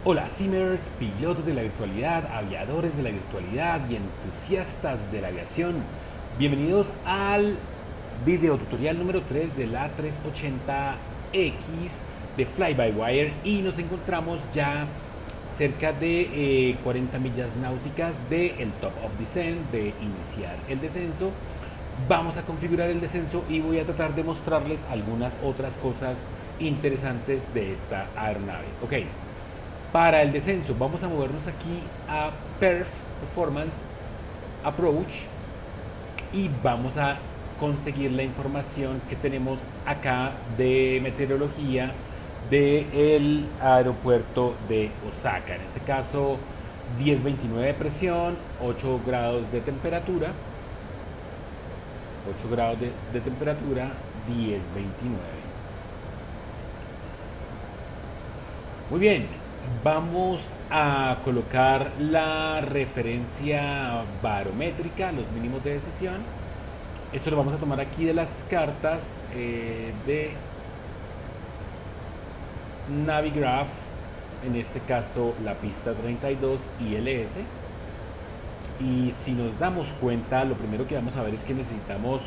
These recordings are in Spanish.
Hola Simmers, pilotos de la virtualidad, aviadores de la virtualidad y entusiastas de la aviación. Bienvenidos al video tutorial número 3 de la 380X de Fly-by-Wire y nos encontramos ya cerca de 40 millas náuticas del Top of Descent, de iniciar el descenso. Vamos a configurar el descenso y voy a tratar de mostrarles algunas otras cosas interesantes de esta aeronave. Ok. Para el descenso vamos a movernos aquí a Performance Approach y vamos a conseguir la información que tenemos acá de meteorología del aeropuerto de Osaka. En este caso 1029 de presión, 8 grados de temperatura, 8 grados de temperatura, 1029. Muy bien, vamos a colocar la referencia barométrica, los mínimos de decisión. Esto lo vamos a tomar aquí de las cartas de Navigraph, en este caso la pista 32 ILS. Y si nos damos cuenta, lo primero que vamos a ver es que necesitamos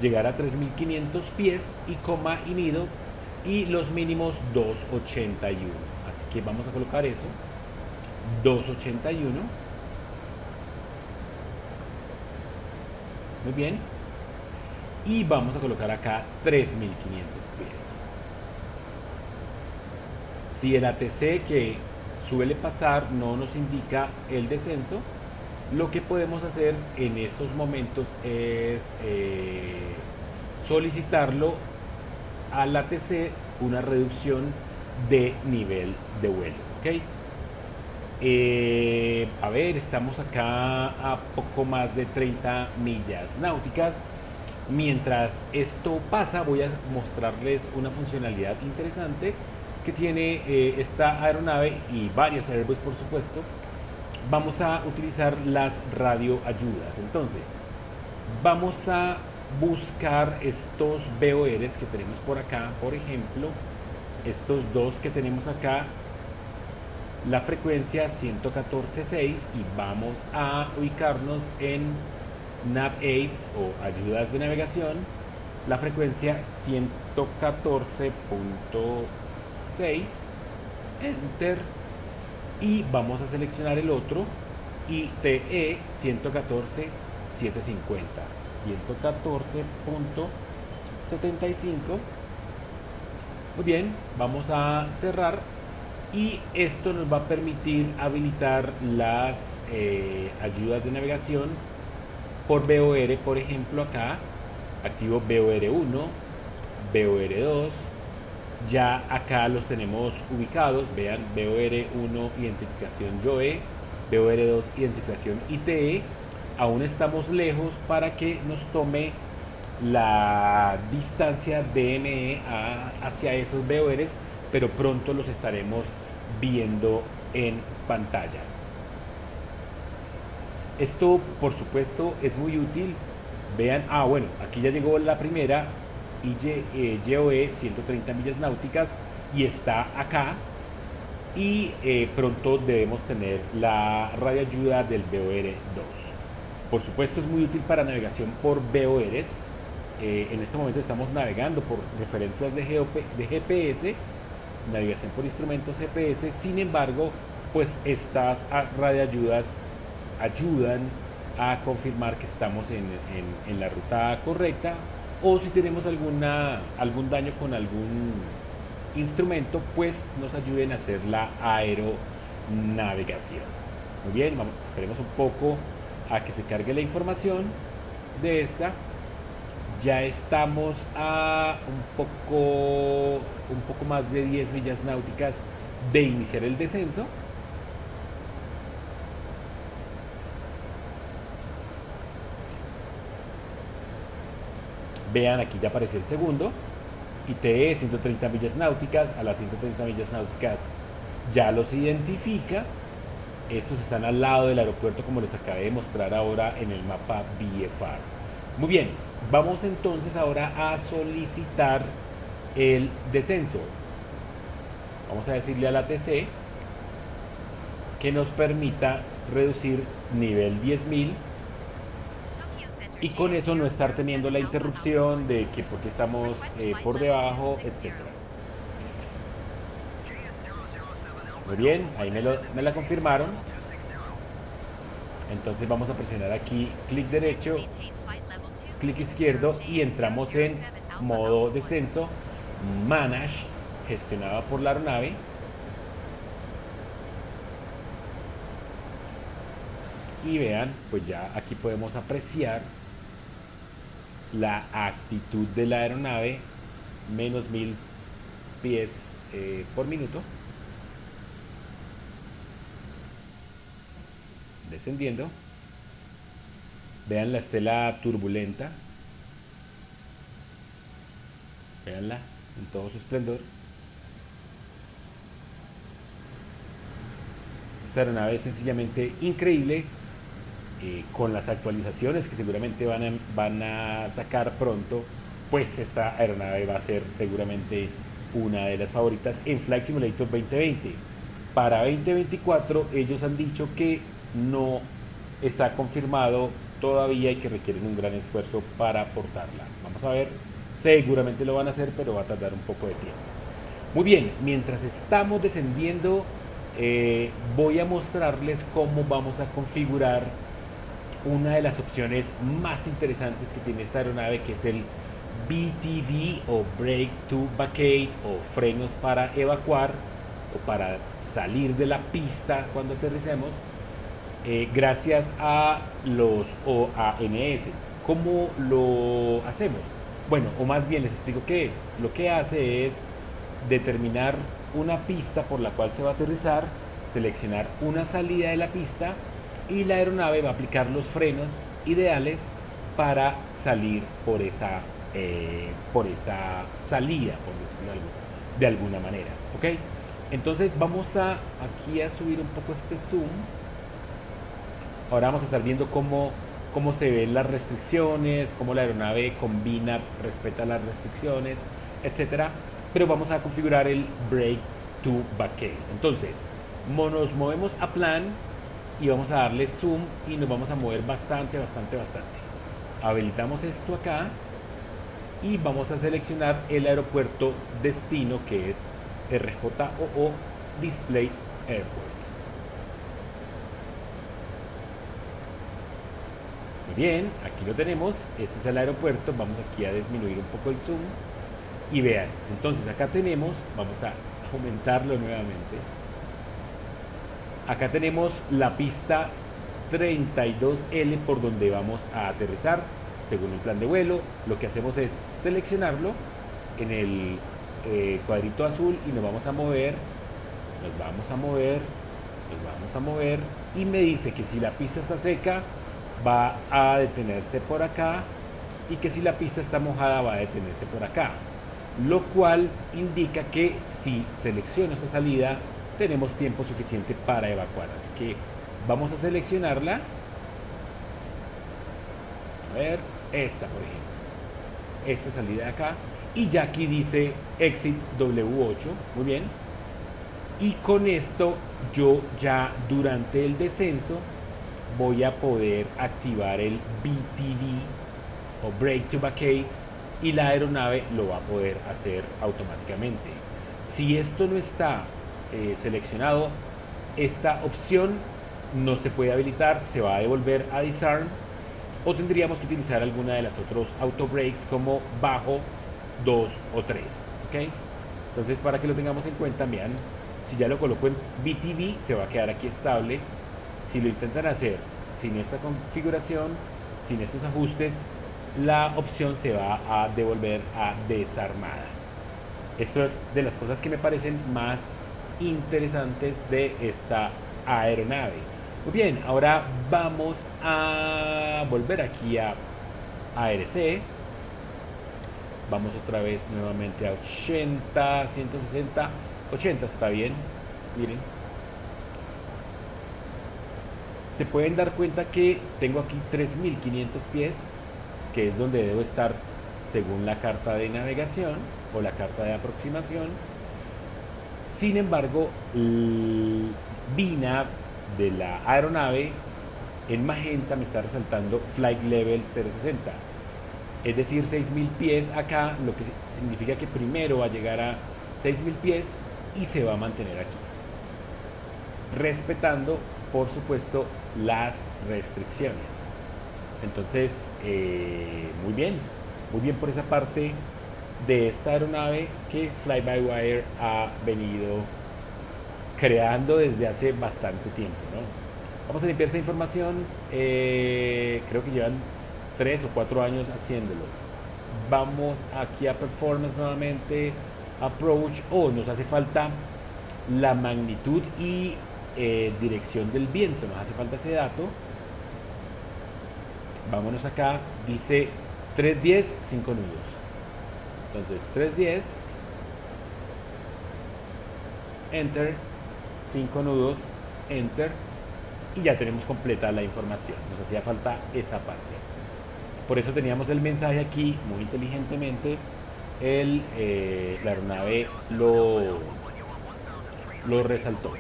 llegar a 3500 pies y coma y nido, y los mínimos 281. Así que vamos a colocar eso, 281. Muy bien. Y vamos a colocar acá 3500 pies. Si el ATC que suele pasar no nos indica el descenso, lo que podemos hacer en estos momentos es solicitarlo al ATC una reducción de nivel de vuelo. ¿Ok? A ver, estamos acá a poco más de 30 millas náuticas. Mientras esto pasa, voy a mostrarles una funcionalidad interesante que tiene esta aeronave y varias Airbus, por supuesto. Vamos a utilizar las radioayudas. Entonces, vamos a buscar estos VORs que tenemos por acá. Por ejemplo, estos dos que tenemos acá, la frecuencia 114.6, y vamos a ubicarnos en Nav Aids o ayudas de navegación, la frecuencia 114.6, enter, y vamos a seleccionar el otro, ITE 114.750, 114.75. Muy bien, vamos a cerrar y esto nos va a permitir habilitar las ayudas de navegación por VOR. Por ejemplo, acá activo VOR1, VOR2. Ya acá los tenemos ubicados. Vean, VOR1 identificación YOE, VOR2 identificación ITE. Aún estamos lejos para que nos tome la distancia DME hacia esos VORs, pero pronto los estaremos viendo en pantalla. Esto, por supuesto, es muy útil. Vean, bueno, aquí ya llegó la primera YOE 130 millas náuticas y está acá. Y pronto debemos tener la radioayuda del VOR2. Por supuesto, es muy útil para navegación por VORs. En este momento estamos navegando por referencias de GPS, navegación por instrumentos GPS. Sin embargo, pues estas radioayudas ayudan a confirmar que estamos en la ruta correcta, o si tenemos algún daño con algún instrumento, pues nos ayuden a hacer la aeronavegación. Muy bien, esperemos un poco a que se cargue la información de esta. Ya estamos a un poco más de 10 millas náuticas de iniciar el descenso. Vean, aquí ya apareció el segundo. ITE 130 millas náuticas. A las 130 millas náuticas ya los identifica. Estos están al lado del aeropuerto, como les acabé de mostrar ahora en el mapa VFR. Muy bien, vamos entonces ahora a solicitar el descenso. Vamos a decirle al ATC que nos permita reducir nivel 10.000 y con eso no estar teniendo la interrupción de que porque estamos por debajo, etcétera. Muy bien, ahí me la confirmaron. Entonces vamos a presionar aquí clic derecho, clic izquierdo y entramos en modo descenso, Manage, gestionado por la aeronave. Y vean, pues ya aquí podemos apreciar la actitud de la aeronave, menos 1000 pies por minuto, descendiendo. Vean la estela turbulenta, veanla en todo su esplendor. Esta aeronave es sencillamente increíble. Con las actualizaciones que seguramente van a sacar pronto, pues esta aeronave va a ser seguramente una de las favoritas en Flight Simulator 2020. Para 2024 ellos han dicho que no está confirmado todavía y que requieren un gran esfuerzo para portarla. Vamos a ver, seguramente lo van a hacer, pero va a tardar un poco de tiempo. Muy bien, mientras estamos descendiendo, voy a mostrarles cómo vamos a configurar una de las opciones más interesantes que tiene esta aeronave, que es el BTV o Brake to Vacate, o frenos para evacuar o para salir de la pista cuando aterricemos, gracias a los OANS. ¿Cómo lo hacemos? Bueno, o más bien les explico qué es. Lo que hace es determinar una pista por la cual se va a aterrizar, seleccionar una salida de la pista y la aeronave va a aplicar los frenos ideales para salir por esa salida, por decirlo de alguna manera. ¿Ok? Entonces vamos aquí a subir un poco este zoom. Ahora vamos a estar viendo cómo se ven las restricciones, cómo la aeronave combina, respeta las restricciones, etcétera. Pero vamos a configurar el Brake to Vacate. Entonces, nos movemos a plan y vamos a darle zoom y nos vamos a mover bastante. Habilitamos esto acá y vamos a seleccionar el aeropuerto destino, que es RJOO Display Airport. Muy bien, aquí lo tenemos. Este es el aeropuerto. Vamos aquí a disminuir un poco el zoom y vean, entonces acá tenemos, vamos a aumentarlo nuevamente. Acá tenemos la pista 32L por donde vamos a aterrizar según el plan de vuelo. Lo que hacemos es seleccionarlo en el cuadrito azul y nos vamos a mover y me dice que si la pista está seca va a detenerse por acá y que si la pista está mojada va a detenerse por acá, lo cual indica que si selecciono esta salida tenemos tiempo suficiente para evacuar. Así que vamos a seleccionarla. A ver, esta por ejemplo, esta salida de acá, y ya aquí dice Exit W8. Muy bien, y con esto yo ya durante el descenso voy a poder activar el BTV o Brake to Vacate y la aeronave lo va a poder hacer automáticamente. Si esto no está seleccionado, esta opción no se puede habilitar, se va a devolver a Disarm, o tendríamos que utilizar alguna de las otros auto brakes como bajo 2 o 3. ¿Ok? Entonces, para que lo tengamos en cuenta, vean, si ya lo coloco en BTV se va a quedar aquí estable. Si lo intentan hacer sin esta configuración, sin estos ajustes, la opción se va a devolver a desarmada. Esto es de las cosas que me parecen más interesantes de esta aeronave. Muy bien, ahora vamos a volver aquí a ARC. Vamos otra vez nuevamente a 80, 160, 80 está bien. Miren, se pueden dar cuenta que tengo aquí 3500 pies, que es donde debo estar según la carta de navegación o la carta de aproximación. Sin embargo, VNAV de la aeronave, en magenta me está resaltando Flight Level 060. Es decir, 6.000 pies acá, lo que significa que primero va a llegar a 6.000 pies y se va a mantener aquí, respetando, por supuesto, las restricciones. Entonces, muy bien por esa parte de esta aeronave que Fly-by-Wire ha venido creando desde hace bastante tiempo, ¿no? Vamos a limpiar esta información, creo que llevan 3 o 4 años haciéndolo. Vamos aquí a Performance nuevamente, Approach, nos hace falta la magnitud y dirección del viento, nos hace falta ese dato. Vámonos acá, dice 310, 5 nudos. Entonces 310, Enter, 5 nudos, Enter, y ya tenemos completa la información. Nos hacía falta esa parte. Por eso teníamos el mensaje aquí, muy inteligentemente, la aeronave lo resaltó.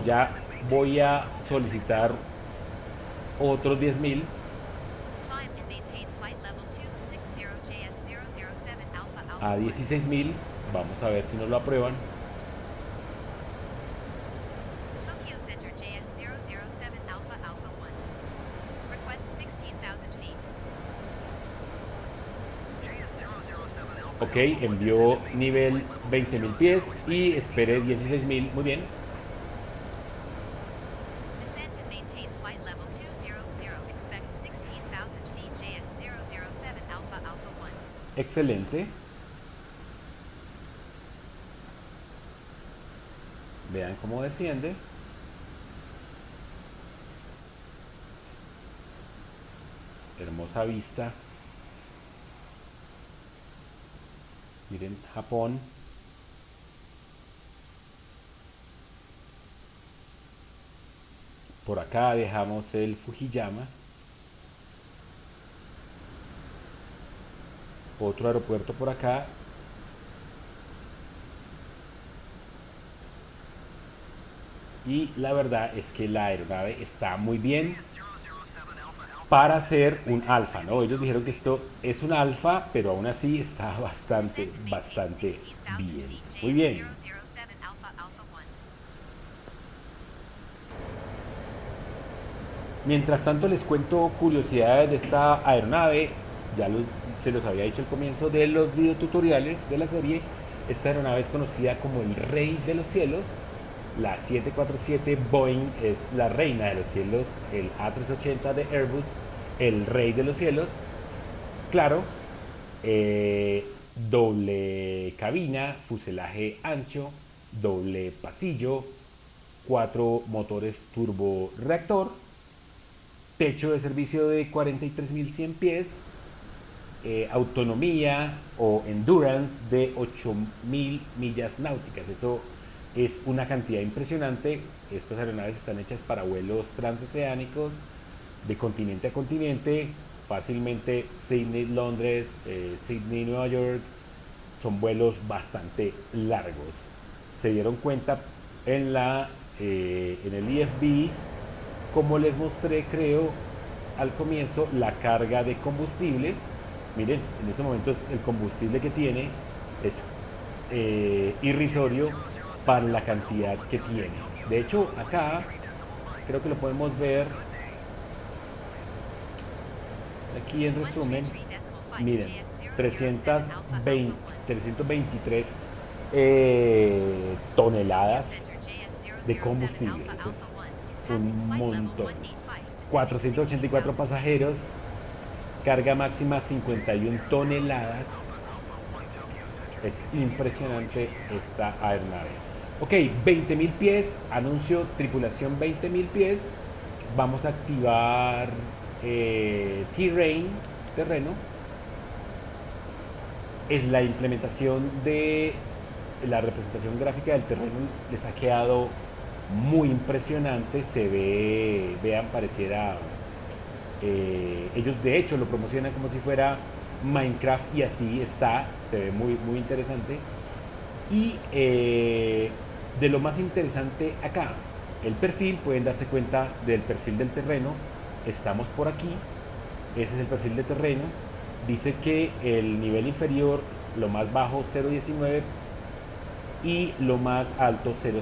Ya voy a solicitar otros 10.000 a 16.000. Vamos a ver si nos lo aprueban. Ok, envió nivel 20.000 pies y espere 16.000. Muy bien. Excelente. Vean cómo desciende. Hermosa vista. Miren, Japón. Por acá dejamos el Fujiyama. Otro aeropuerto por acá. Y la verdad es que la aeronave está muy bien para ser un alfa, ¿no? Ellos dijeron que esto es un alfa, pero aún así está bastante bien. Muy bien. Mientras tanto les cuento curiosidades de esta aeronave. Se los había dicho al comienzo de los videotutoriales de la serie. Esta aeronave es conocida como el rey de los cielos. La 747 Boeing es la reina de los cielos, el A380 de Airbus, el rey de los cielos. Claro, doble cabina, fuselaje ancho, doble pasillo, 4 motores turbo-reactor, techo de servicio de 43.100 pies, autonomía o endurance de 8.000 millas náuticas. Eso es una cantidad impresionante. Estas aeronaves están hechas para vuelos transoceánicos de continente a continente, fácilmente Sydney-Londres, Sydney-Nueva York. Son vuelos bastante largos. Se dieron cuenta en el IFB, como les mostré creo al comienzo, la carga de combustible. Miren, en este momento el combustible que tiene es irrisorio para la cantidad que tiene. De hecho, acá creo que lo podemos ver aquí en resumen. Miren, 323 toneladas de combustible. Eso es un montón. 484 pasajeros, carga máxima 51 toneladas. Es impresionante esta aeronave. Ok, 20.000 pies, anuncio tripulación 20.000 pies. Vamos a activar Terrain, terreno. Es la implementación de la representación gráfica del terreno. Les ha quedado muy impresionante. Se ve, vean, pareciera... ellos de hecho lo promocionan como si fuera Minecraft y así está. Se ve muy interesante. Y de lo más interesante acá, el perfil, pueden darse cuenta del perfil del terreno. Estamos por aquí, ese es el perfil de terreno. Dice que el nivel inferior, lo más bajo 0,19 y lo más alto 0,62, o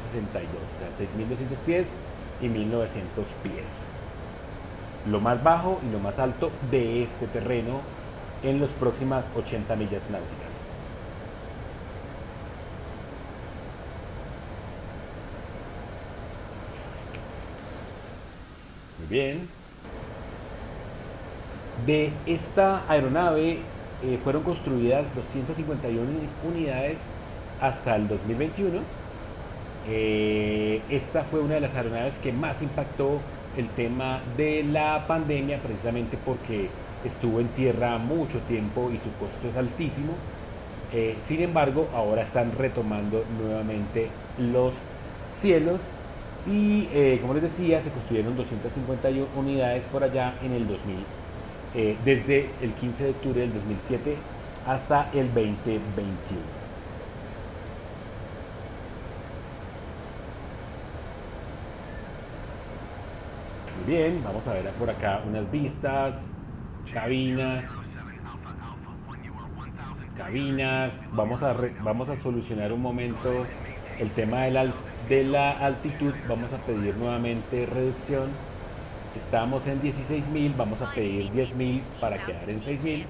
sea 6.200 pies y 1.900 pies. Lo más bajo y lo más alto de este terreno en las próximas 80 millas náuticas. Muy bien. De esta aeronave fueron construidas 251 unidades hasta el 2021. Esta fue una de las aeronaves que más impactó el tema de la pandemia, precisamente porque estuvo en tierra mucho tiempo y su costo es altísimo. Sin embargo, ahora están retomando nuevamente los cielos y, como les decía, se construyeron 251 unidades por allá en el 2000, desde el 15 de octubre del 2007 hasta el 2021. Muy bien, vamos a ver por acá unas vistas, cabinas, vamos a solucionar un momento el tema de la altitud. Vamos a pedir nuevamente reducción. Estamos en 16.000, vamos a pedir 10.000 para quedar en 6.000.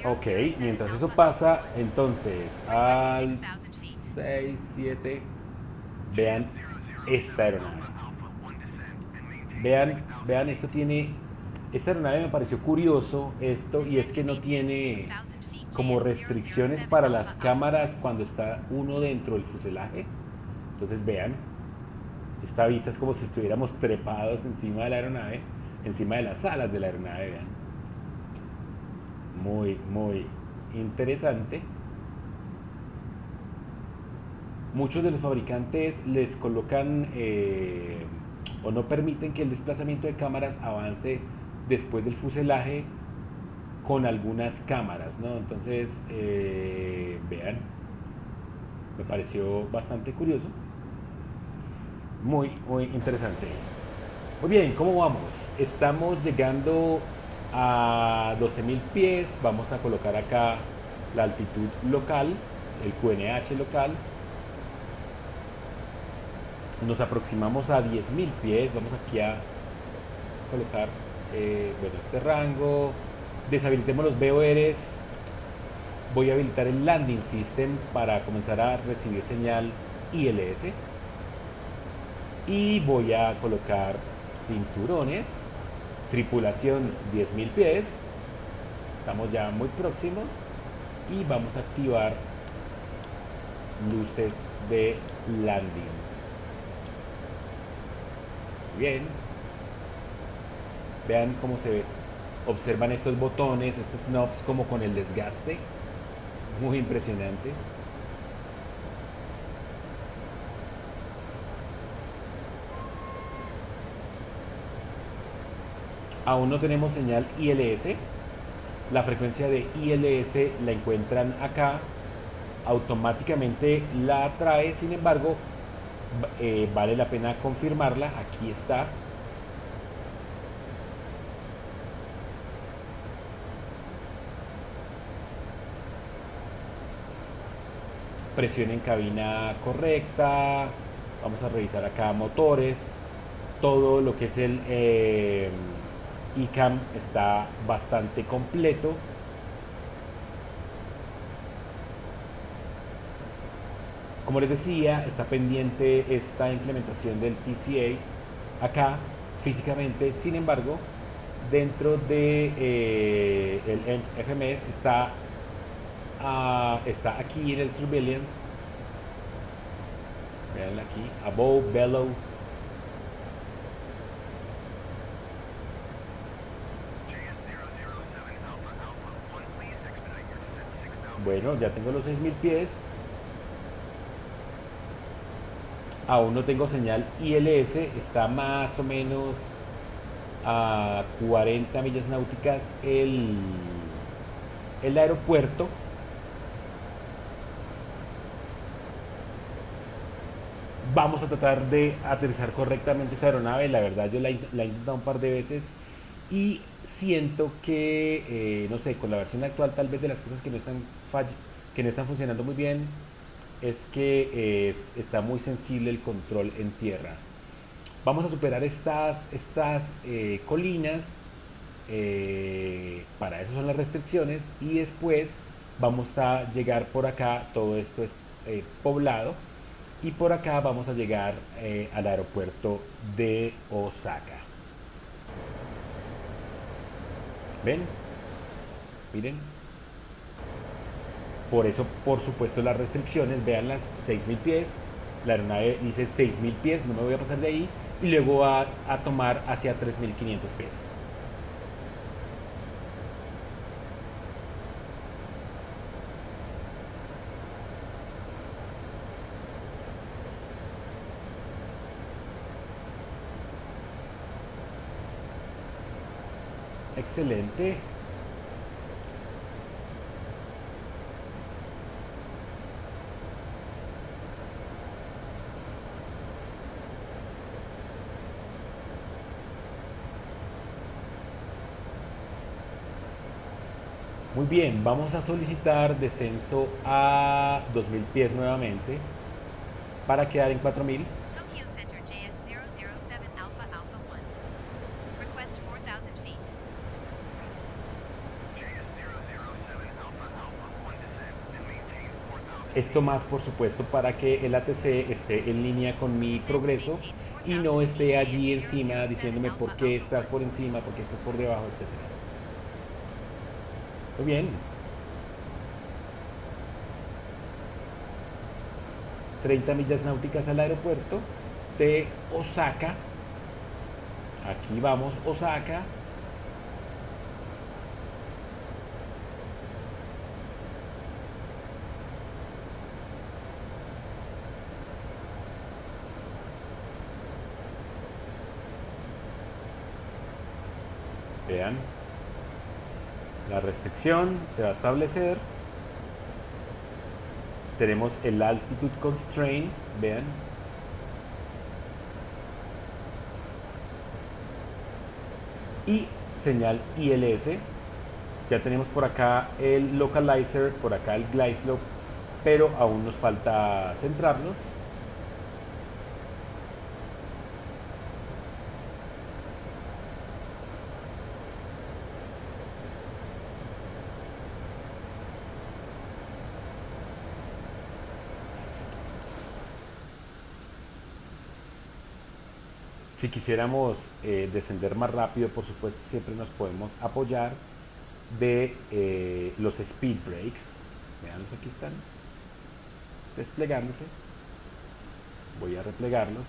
Ok, mientras eso pasa, entonces al 6, 7, vean esta aeronave. Vean, esta aeronave me pareció curioso esto, y es que no tiene como restricciones para las cámaras cuando está uno dentro del fuselaje. Entonces vean, esta vista es como si estuviéramos trepados encima de la aeronave, encima de las alas de la aeronave, vean. Muy interesante. Muchos de los fabricantes les colocan o no permiten que el desplazamiento de cámaras avance después del fuselaje con algunas cámaras, ¿no? Entonces, vean, me pareció bastante curioso, muy interesante. Muy bien, ¿cómo vamos? Estamos llegando a 12.000 pies. Vamos a colocar acá la altitud local, el QNH local. Nos aproximamos a 10.000 pies. Vamos aquí a colocar bueno, este rango. Deshabilitemos los VORs. Voy a habilitar el landing system para comenzar a recibir señal ILS. Y voy a colocar cinturones. Tripulación 10.000 pies. Estamos ya muy próximos. Y vamos a activar luces de landing. Bien, vean cómo se ve. Observan estos botones, estos knobs como con el desgaste, muy impresionante. Aún no tenemos señal ILS. La frecuencia de ILS la encuentran acá, automáticamente la trae. Sin embargo, vale la pena confirmarla. Aquí está. Presión en cabina correcta. Vamos a revisar acá motores. Todo lo que es el ICAM está bastante completo. Como les decía, está pendiente esta implementación del PCA acá físicamente. Sin embargo, dentro de el FMS está aquí en el Surveillance. Vean aquí, Above, Below. Bueno, ya tengo los 6.000 pies. Aún no tengo señal ILS. Está más o menos a 40 millas náuticas el aeropuerto. Vamos a tratar de aterrizar correctamente esta aeronave. La verdad yo la he intentado un par de veces y siento que, no sé, con la versión actual tal vez de las cosas que que no están funcionando muy bien es que está muy sensible el control en tierra. Vamos a superar estas colinas, para eso son las restricciones, y después vamos a llegar por acá, todo esto es poblado, y por acá vamos a llegar al aeropuerto de Osaka. ¿Ven? Miren. Por eso, por supuesto, las restricciones, vean las 6.000 pies, la aeronave dice 6.000 pies, no me voy a pasar de ahí, y luego va a tomar hacia 3.500 pies. Excelente. Muy bien, vamos a solicitar descenso a 2.000 pies nuevamente para quedar en 4.000. Tokyo Center JS007 Alpha Alpha 1. Request 4,000 feet. Esto más, por supuesto, para que el ATC esté en línea con mi Descend to progreso maintain y 4,000 no feet esté allí encima JS007 diciéndome por Alpha qué Alpha estás 1. por encima, por qué estás por debajo, etcétera. Muy bien. 30 millas náuticas al aeropuerto de Osaka. Aquí vamos, Osaka. Vean, la restricción se va a establecer. Tenemos el altitude constraint, vean. Y señal ILS. Ya tenemos por acá el localizer, por acá el glide slope, pero aún nos falta centrarnos. Si quisiéramos descender más rápido, por supuesto, siempre nos podemos apoyar de los speed brakes. Veanlos, aquí están desplegándose. Voy a replegarlos.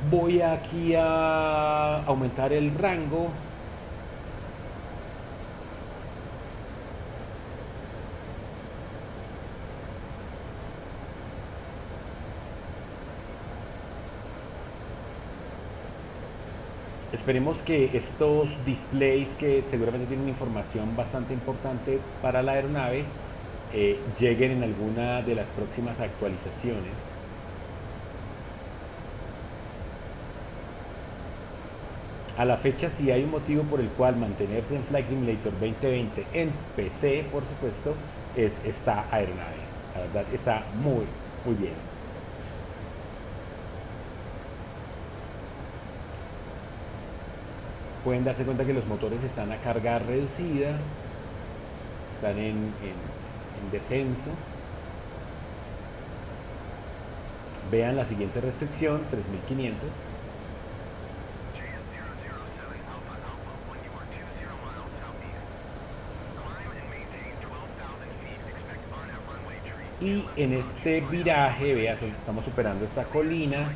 Voy aquí a aumentar el rango. Esperemos que estos displays, que seguramente tienen información bastante importante para la aeronave, lleguen en alguna de las próximas actualizaciones. A la fecha, si hay un motivo por el cual mantenerse en Flight Simulator 2020 en PC, por supuesto, es esta aeronave. La verdad está muy, muy bien. Pueden darse cuenta que los motores están a carga reducida, están en descenso. Vean la siguiente restricción, 3.500. Y en este viraje, vean, estamos superando esta colina.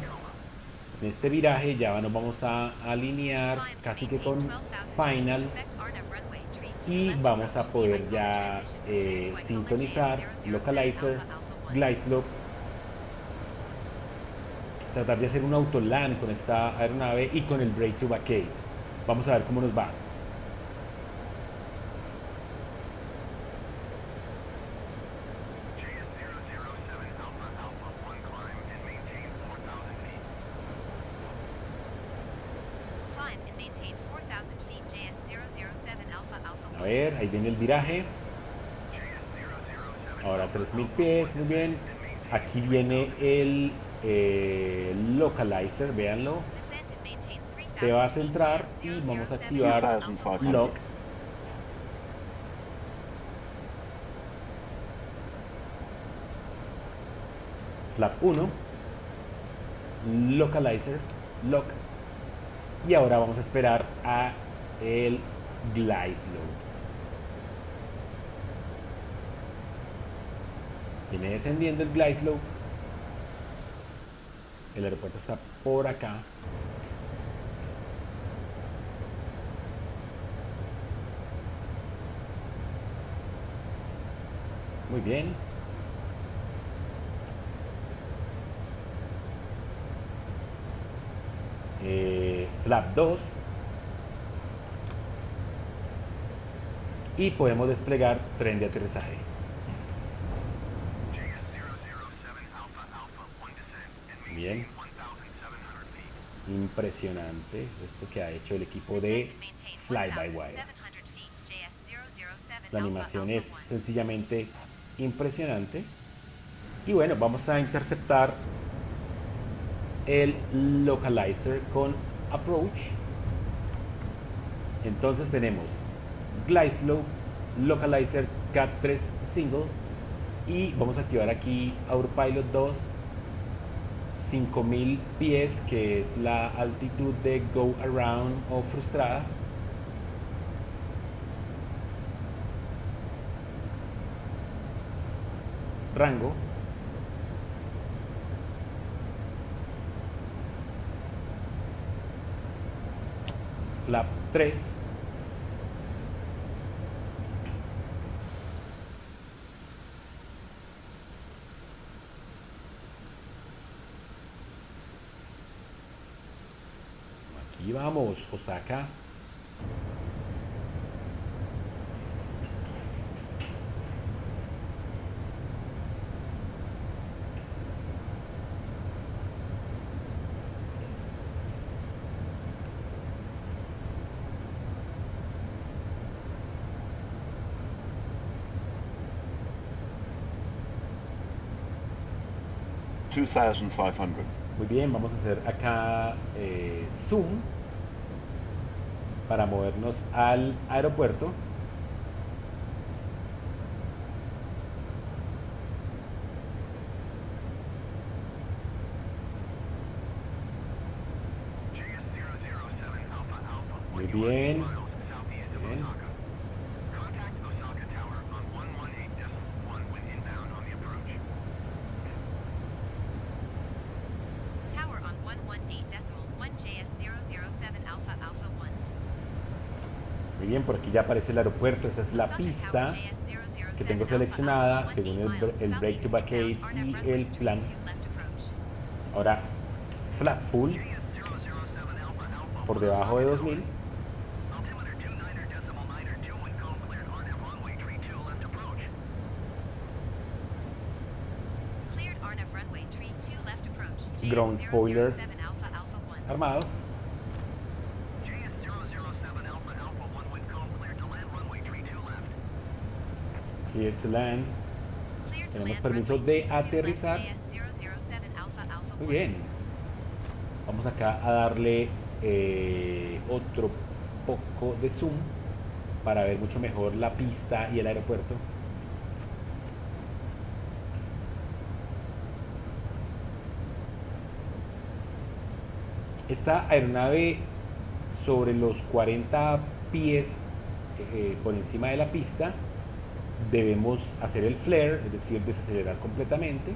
En este viraje ya nos vamos a alinear Climb and casi que maintain con 12,000 feet. final, Expect RNAV runway tree to y left vamos a approach poder Lima Coma ya transition. Clear to Icoma sintonizar JS007 localizer, Alpha Alpha 1. glide slope, tratar de hacer un autoland con esta aeronave y con el brake to vacate. Vamos a ver cómo nos va. A ver, ahí viene el viraje. Ahora 3000 pies, muy bien. Aquí viene el localizer, véanlo. Descend and maintain Se va a 3000 feet, centrar JS y vamos a 007 activar Alpha Alpha 2500. lock. Flap 1, localizer, lock. Y ahora vamos a esperar a el glide slow. Viene descendiendo el glide slow. El aeropuerto está por acá. Muy bien. Flap 2. Y podemos desplegar tren de aterrizaje. Bien. Impresionante esto que ha hecho el equipo de Descend and maintain Fly-by-Wire. 1700 feet, JS 007 La Alpha animación Alpha es 1. sencillamente impresionante. Y bueno, vamos a interceptar el localizer con approach. Entonces tenemos glide slope, localizer cat 3 single y vamos a activar aquí autopilot 2, 5000 pies, que es la altitud de go around o frustrada. Rango. Flap 3. Aquí vamos, Osaka. $2,500. Muy bien, vamos a hacer acá zoom para movernos al aeropuerto. Muy bien. Bien. Tower on 118.1 JS 007 Alpha Alpha 1. Muy bien, por aquí ya aparece el aeropuerto. Esa es la Osaka pista Tower JS 007 que tengo Alpha seleccionada Alpha 1 según 8 miles, el break to southeast vacate inbound, Arnhem y runway el plan. 32 left approach. Ahora flap full por debajo de 2000. Cleared Arnhem runway 32 left approach. Ground JS spoilers 007 Alpha Alpha 1. armados. Clear to land. Clear to Tenemos land permiso runway de 32 left, aterrizar. JS 007 Alpha Alpha 1. Muy bien. Vamos acá a darle otro poco de zoom para ver mucho mejor la pista y el aeropuerto. Esta aeronave sobre los 40 pies por encima de la pista, debemos hacer el flare, es decir, desacelerar completamente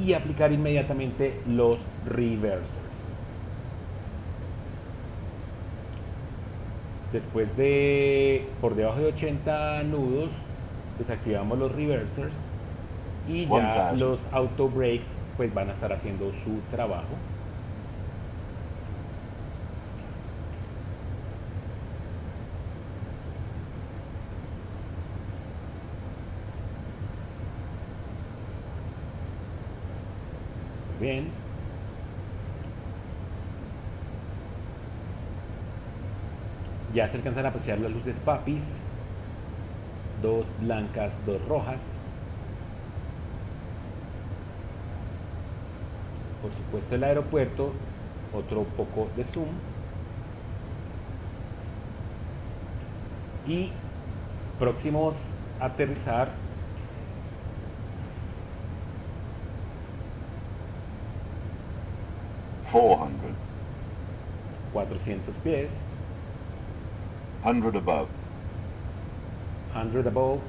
y aplicar inmediatamente los reversers. Después de por debajo de 80 nudos, desactivamos los reversers y ya 1000. los auto brakes pues van a estar haciendo su trabajo. Bien. Ya se alcanzan a apreciar las luces papis 2 blancas, 2 rojas. Por supuesto el aeropuerto, otro poco de zoom. Y próximos a aterrizar. 400. 400 pies. 100 above. 100 above.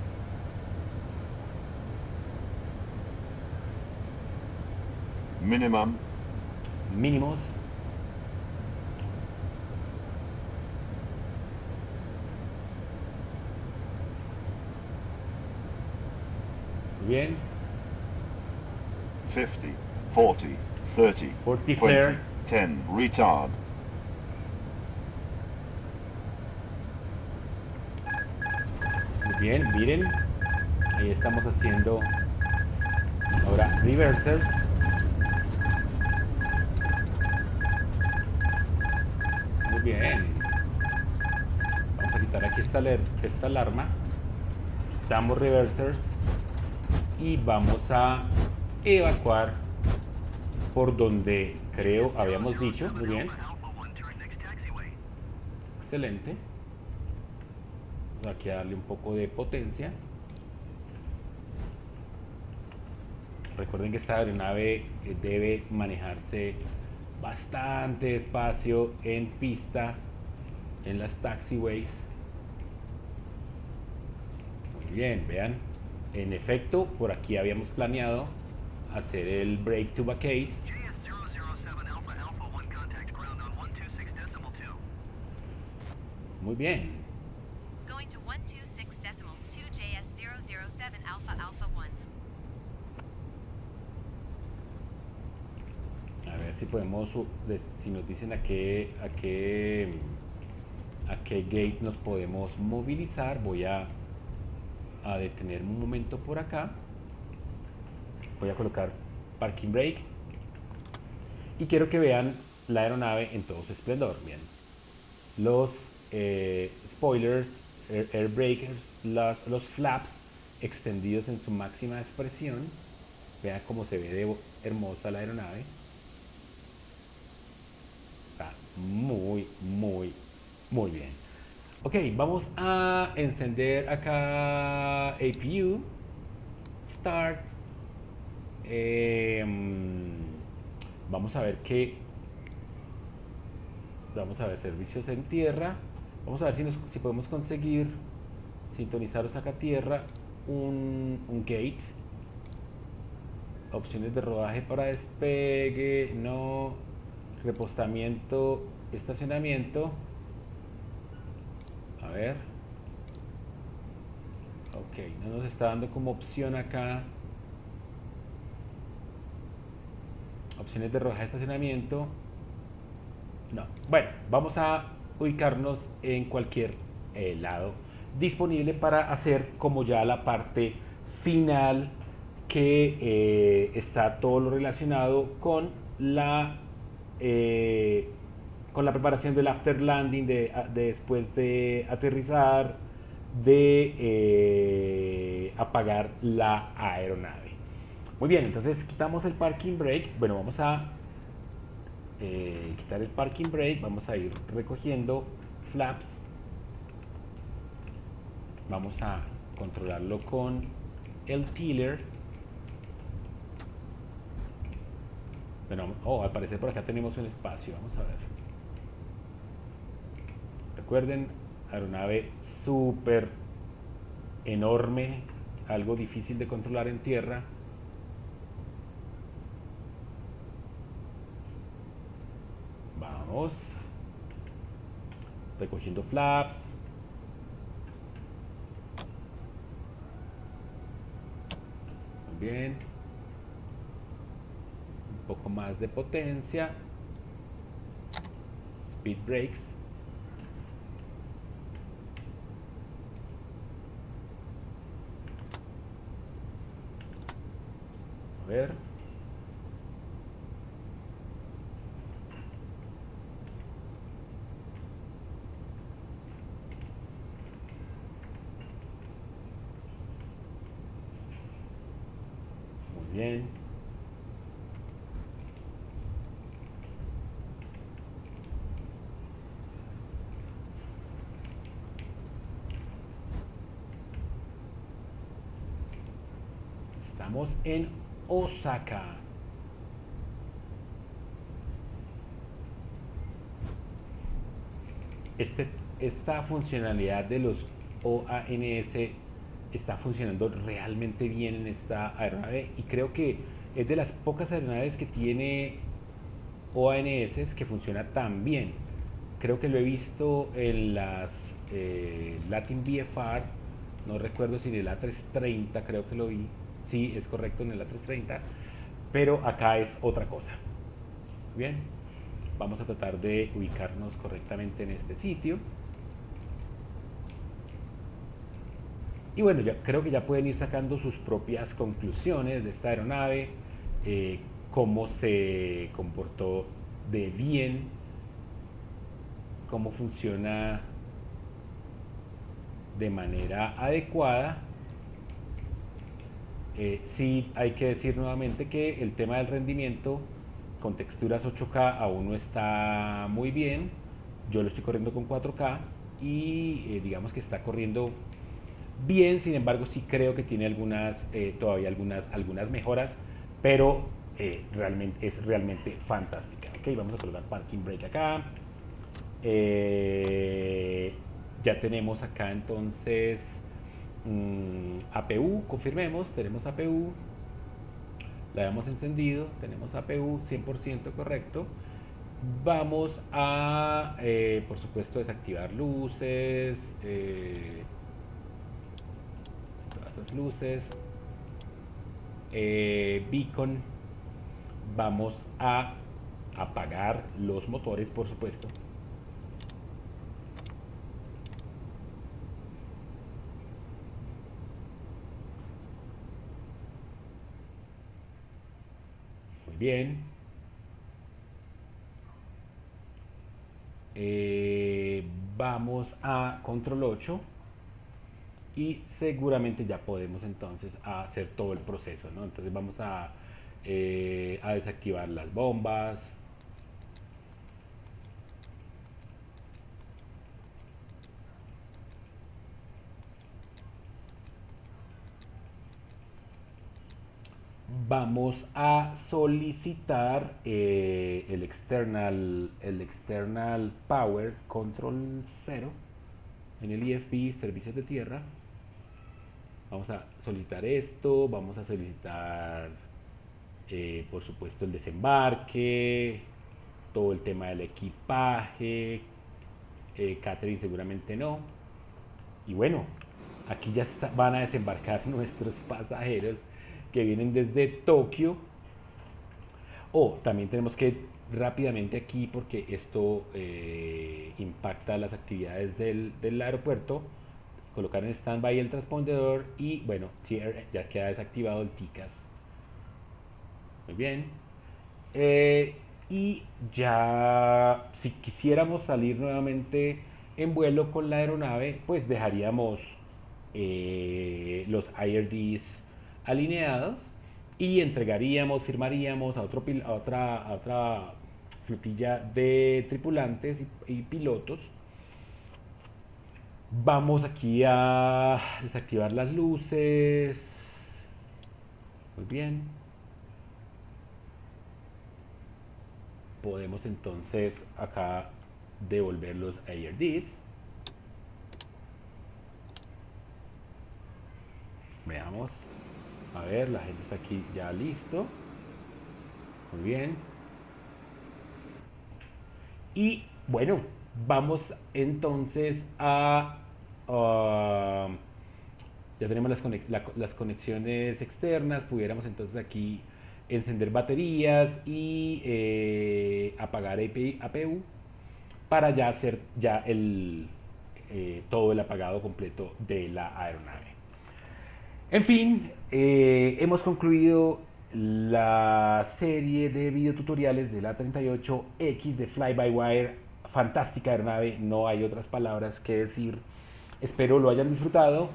Minimum. Mínimos. Muy bien. 50. 40. 30. 40 20. flare. 10. Retard. Muy bien, miren. Ahí estamos haciendo ahora reversers. Muy bien. Vamos a quitar aquí esta alarma. Damos reversers y vamos a evacuar por donde creo habíamos dicho. Muy bien. Excelente. Vamos aquí a darle un poco de potencia. Recuerden que esta aeronave debe manejarse bastante despacio en pista, en las taxiways. Muy bien, vean. En efecto, por aquí habíamos planeado hacer el break to vacate. Muy bien. Going to 126.2 JS007 Alpha Alpha 1. A ver si podemos, si nos dicen a qué gate nos podemos movilizar. Voy a detenerme un momento por acá. Voy a colocar parking brake y quiero que vean la aeronave en todo su esplendor. Bien, los spoilers, air brakes, los flaps extendidos en su máxima expresión. Vean cómo se ve de hermosa la aeronave. Está muy, muy, muy bien. Ok, vamos a encender acá APU. Start. Vamos a ver vamos a ver servicios en tierra. Vamos a ver si podemos conseguir sintonizaros acá a tierra un gate. Opciones de rodaje para despegue, no. Repostamiento, estacionamiento. A ver. Ok, no nos está dando como opción acá. Opciones de rodaje, estacionamiento. No. Bueno, vamos a ubicarnos en cualquier lado disponible para hacer como ya la parte final, que está todo lo relacionado con con la preparación del after landing, de después de aterrizar, de apagar la aeronave. Muy bien, entonces quitamos el parking brake. Bueno, vamos a quitar el parking brake. Vamos a ir recogiendo flaps. Vamos a controlarlo con el tiller. Bueno, al parecer por acá tenemos un espacio. Vamos a ver. Recuerden, aeronave súper enorme, algo difícil de controlar en tierra. Vamos recogiendo flaps. Muy bien. Un poco más de potencia. Speed brakes. A ver. bien. Estamos en Osaka. Esta funcionalidad de los OANS está funcionando realmente bien en esta aeronave y creo que es de las pocas aeronaves que tiene OANS que funciona tan bien. Creo que lo he visto en las Latin VFR, no recuerdo si en el A330 creo que lo vi. Sí, es correcto, en el A330, pero acá es otra cosa. Bien, vamos a tratar de ubicarnos correctamente en este sitio. Y bueno, ya creo que ya pueden ir sacando sus propias conclusiones de esta aeronave, cómo se comportó de bien, cómo funciona de manera adecuada. Sí, hay que decir nuevamente que el tema del rendimiento con texturas 8K aún no está muy bien. Yo lo estoy corriendo con 4K y digamos que está corriendo bien. Sin embargo, sí creo que tiene todavía algunas mejoras, pero es realmente fantástica. Ok, vamos a colocar parking brake acá. Ya tenemos acá entonces APU, confirmemos, tenemos APU, la hemos encendido, tenemos APU 100% correcto. Vamos a, por supuesto, desactivar luces, todas estas luces, beacon. Vamos a apagar los motores, por supuesto. Muy bien. Vamos a control 8 y seguramente ya podemos entonces hacer todo el proceso, ¿no? Entonces vamos a desactivar las bombas. Vamos a solicitar el external Power Control 0 en el IFB Servicios de Tierra. Vamos a solicitar esto, vamos a solicitar por supuesto el desembarque, todo el tema del equipaje, catering seguramente no. Y bueno, aquí ya van a desembarcar nuestros pasajeros que vienen desde Tokio. También tenemos que rápidamente aquí, porque esto impacta las actividades del aeropuerto, colocar en standby el transpondedor y bueno, ya queda desactivado el TICAS. Muy bien. Y ya, si quisiéramos salir nuevamente en vuelo con la aeronave, pues dejaríamos los IRDs alineados y entregaríamos, firmaríamos a otra flotilla de tripulantes y pilotos. Vamos aquí a desactivar las luces. Muy bien. Podemos entonces acá devolver los IRDs. Veamos. A ver, la gente está aquí ya listo. Muy bien. Y bueno, vamos entonces a... ya tenemos las conexiones externas. Pudiéramos entonces aquí encender baterías y apagar APU para ya hacer todo el apagado completo de la aeronave. En fin, hemos concluido la serie de videotutoriales de la 38X de Fly-by-Wire. Fantástica aeronave, no hay otras palabras que decir. Espero lo hayan disfrutado.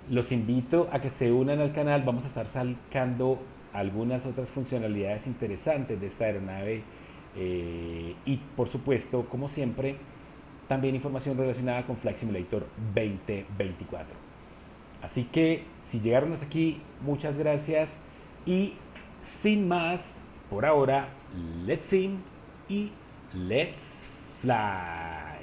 Los invito a que se unan al canal. Vamos a estar sacando algunas otras funcionalidades interesantes de esta aeronave y por supuesto, como siempre, también información relacionada con Flight Simulator 2024. Así que si llegaron hasta aquí, muchas gracias y sin más, por ahora, let's sim y let's fly.